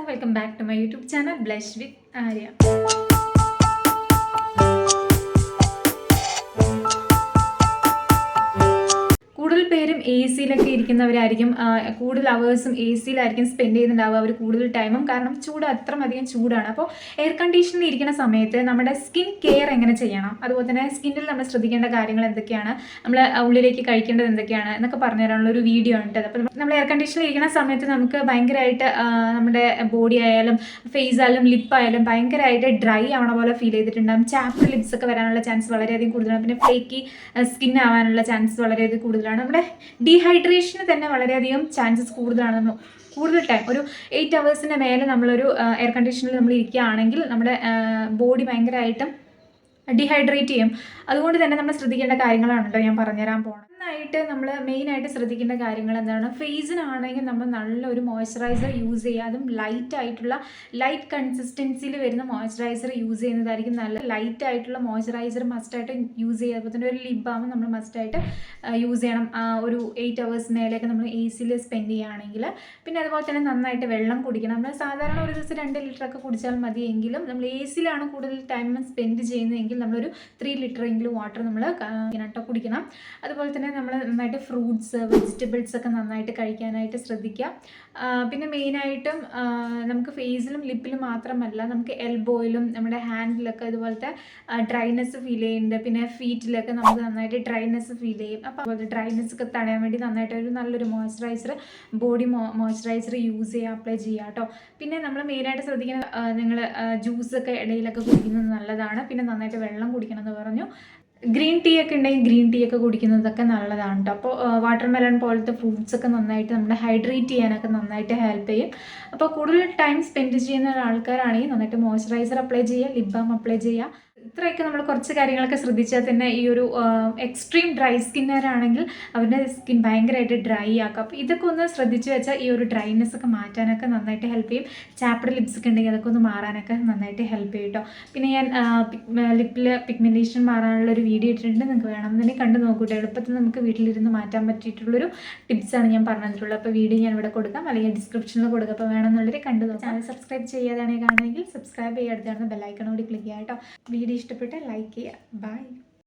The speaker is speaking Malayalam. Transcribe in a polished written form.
welcome back to my YouTube channel Blush with Arya. കൂടുതൽ പേരും എ സിയിലൊക്കെ ഇരിക്കുന്നവരായിരിക്കും. കൂടുതൽ അവേഴ്സും എ സിയിലായിരിക്കും സ്പെൻഡ് ചെയ്യുന്നുണ്ടാവുക അവർ കൂടുതൽ ടൈമും. കാരണം ചൂട് അത്രയധികം ചൂടാണ്. അപ്പോൾ എയർ കണ്ടീഷനിൽ ഇരിക്കുന്ന സമയത്ത് നമ്മുടെ സ്കിൻ കെയർ എങ്ങനെ ചെയ്യണം, അതുപോലെ തന്നെ സ്കിന്നിൽ നമ്മൾ ശ്രദ്ധിക്കേണ്ട കാര്യങ്ങൾ എന്തൊക്കെയാണ്, നമ്മൾ ഉള്ളിലേക്ക് കഴിക്കേണ്ടത് എന്തൊക്കെയാണ് എന്നൊക്കെ പറഞ്ഞു തരാനുള്ള ഒരു വീഡിയോ ഉണ്ട്. അപ്പോൾ നമ്മൾ എയർ കണ്ടീഷനിൽ ഇരിക്കുന്ന സമയത്ത് നമുക്ക് ഭയങ്കരമായിട്ട് നമ്മുടെ ബോഡി ആയാലും ഫേസ് ആയാലും ലിപ്പായാലും ഭയങ്കരമായിട്ട് ഡ്രൈ ആവണ പോലെ ഫീൽ ചെയ്തിട്ടുണ്ടാകും. ചാപ്റ്റർ ലിപ്സ് ഒക്കെ വരാനുള്ള ചാൻസ് വളരെയധികം കൂടുതലാണ്. പിന്നെ ഫ്ലേക്കി സ്കിൻ ആവാനുള്ള ചാൻസ് വളരെയധികം കൂടുതലാണ്. നമ്മുടെ ഡീഹൈഡ്രേഷന് തന്നെ വളരെയധികം ചാൻസസ് കൂടുതലാണ്. കൂടുതൽ ടൈം ഒരു 8 hours മേലെ നമ്മളൊരു എയർ കണ്ടീഷനിൽ നമ്മൾ ഇരിക്കുകയാണെങ്കിൽ നമ്മുടെ ബോഡി ഭയങ്കരമായിട്ടും ഡീഹൈഡ്രേറ്റ് ചെയ്യും. അതുകൊണ്ട് തന്നെ നമ്മൾ ശ്രദ്ധിക്കേണ്ട കാര്യങ്ങളാണല്ലോ ഞാൻ പറഞ്ഞുതരാൻ പോകുന്നത്. നമ്മൾ മെയിനായിട്ട് ശ്രദ്ധിക്കേണ്ട കാര്യങ്ങൾ എന്താണ്, ഫേസിനാണെങ്കിൽ നമ്മൾ നല്ലൊരു മോയ്സ്ചറൈസർ യൂസ് ചെയ്യുക. അതും ലൈറ്റ് കൺസിസ്റ്റൻസിയിൽ വരുന്ന മോയ്സ്ചറൈസർ യൂസ് ചെയ്യുന്നതായിരിക്കും നല്ല. ലൈറ്റ് ആയിട്ടുള്ള മോയ്സ്ചറൈസർ മസ്റ്റായിട്ട് യൂസ് ചെയ്യുക. അതുപോലെ തന്നെ ഒരു ലിപ് ബാം നമ്മൾ മസ്റ്റായിട്ട് യൂസ് ചെയ്യണം. ഒരു 8 hours മേലെയൊക്കെ നമ്മൾ എ സിയിൽ സ്പെൻഡ് ചെയ്യുകയാണെങ്കിൽ. പിന്നെ അതുപോലെ തന്നെ നന്നായിട്ട് വെള്ളം കുടിക്കണം. നമ്മൾ സാധാരണ ഒരു ദിവസം 2 ലിറ്ററൊക്കെ കുടിച്ചാൽ മതിയെങ്കിലും നമ്മൾ എ സിയിലാണ് കൂടുതൽ ടൈം സ്പെൻഡ് ചെയ്യുന്നതെങ്കിൽ നമ്മളൊരു 3 ലിറ്ററെങ്കിലും വാട്ടർ നമ്മൾ കുടിക്കണം. അതുപോലെ തന്നെ നമ്മൾ നന്നായിട്ട് ഫ്രൂട്ട്സ് വെജിറ്റബിൾസ് ഒക്കെ നന്നായിട്ട് കഴിക്കാനായിട്ട് ശ്രദ്ധിക്കുക. പിന്നെ മെയിനായിട്ടും നമുക്ക് ഫേസിലും ലിപ്പിലും മാത്രമല്ല, നമുക്ക് എൽബോയിലും നമ്മുടെ ഹാൻഡിലൊക്കെ ഇതുപോലത്തെ ഡ്രൈനെസ് ഫീൽ ചെയ്യുന്നുണ്ട്. പിന്നെ ഫീറ്റിലൊക്കെ നമുക്ക് നന്നായിട്ട് ഡ്രൈനെസ് ഫീൽ ചെയ്യും. അപ്പോൾ അതുപോലെ ഡ്രൈനെസ് ഒക്കെ തടയാൻ വേണ്ടി നന്നായിട്ട് ഒരു നല്ലൊരു മോയ്സ്ചറൈസർ ബോഡി മോയ്സ്ചറൈസർ യൂസ് ചെയ്യുക, അപ്ലൈ ചെയ്യുക കേട്ടോ. പിന്നെ നമ്മൾ മെയിനായിട്ട് ശ്രദ്ധിക്കുന്നത്, നിങ്ങൾ ജ്യൂസൊക്കെ ഇടയിലൊക്കെ കുടിക്കുന്നത് നല്ലതാണ്. പിന്നെ നന്നായിട്ട് വെള്ളം കുടിക്കണം എന്ന് പറഞ്ഞു. ഗ്രീൻ ടീ ഒക്കെ ഉണ്ടെങ്കിൽ ഗ്രീൻ ടീ ഒക്കെ കുടിക്കുന്നതൊക്കെ നല്ലതാണ് കേട്ടോ. അപ്പോൾ വാട്ടർ മെലൺ പോലത്തെ ഫ്രൂട്ട്സ് ഒക്കെ നന്നായിട്ട് നമ്മുടെ ഹൈഡ്രേറ്റ് ചെയ്യാനൊക്കെ നന്നായിട്ട് ഹെൽപ്പ് ചെയ്യും. അപ്പോൾ കൂടുതൽ ടൈം സ്പെൻഡ് ചെയ്യുന്ന ആൾക്കാരാണെങ്കിൽ നന്നായിട്ട് മോയ്സ്ചറൈസർ അപ്ലൈ ചെയ്യുക, ലിപ് ബാം അപ്ലൈ ചെയ്യുക. ഇത്രയൊക്കെ നമ്മൾ കുറച്ച് കാര്യങ്ങളൊക്കെ ശ്രദ്ധിച്ചാൽ തന്നെ ഈ ഒരു എക്സ്ട്രീം ഡ്രൈ സ്കിന്നറാണെങ്കിൽ അവരുടെ സ്കിൻ ഭയങ്കരമായിട്ട് ഡ്രൈ ആക്കുക. അപ്പോൾ ഇതൊക്കെ ഒന്ന് ശ്രദ്ധിച്ച് വെച്ചാൽ ഈ ഒരു ഡ്രൈനെസ് ഒക്കെ മാറ്റാനൊക്കെ നന്നായിട്ട് ഹെൽപ്പ് ചെയ്യും. ചാപ്റ്റർ ലിപ്സ് ഒക്കെ ഉണ്ടെങ്കിൽ അതൊക്കെ ഒന്ന് മാറാനൊക്കെ നന്നായിട്ട് ഹെൽപ്പ് ചെയ്യും കേട്ടോ. പിന്നെ ഞാൻ ലിപ്പിൽ പിഗ്മെൻറ്റേഷൻ മാറാനുള്ള ഒരു വീഡിയോ ഇട്ടിട്ടുണ്ട്. നിങ്ങൾക്ക് വേണമെന്നുണ്ടെങ്കിൽ കണ്ടു നോക്കൂട്ടോ. എളുപ്പത്തിൽ നമുക്ക് വീട്ടിലിരുന്ന് മാറ്റാൻ പറ്റിയിട്ടുള്ളൊരു ടിപ്സാണ് ഞാൻ പറഞ്ഞിട്ടുള്ളത്. അപ്പോൾ വീഡിയോ ഞാൻ ഇവിടെ കൊടുക്കാം, അല്ലെങ്കിൽ ഡിസ്ക്രിപ്ഷനിൽ കൊടുക്കാം. അപ്പോൾ വേണമെന്നുള്ളവർ കണ്ടു നോക്കാം. ചാനൽ സബ്സ്ക്രൈബ് ചെയ്യാതാണ് കാണുമെങ്കിൽ സബ്സ്ക്രൈബ് ചെയ്യുക, അടുത്താണ് ബെല്ലൈക്കൺ കൂടി ക്ലിക്ക് ചെയ്യുക കേട്ടോ. വീഡിയോ ഇഷ്ടപ്പെട്ടാൽ ലൈക്ക് ചെയ്യുക. ബൈ.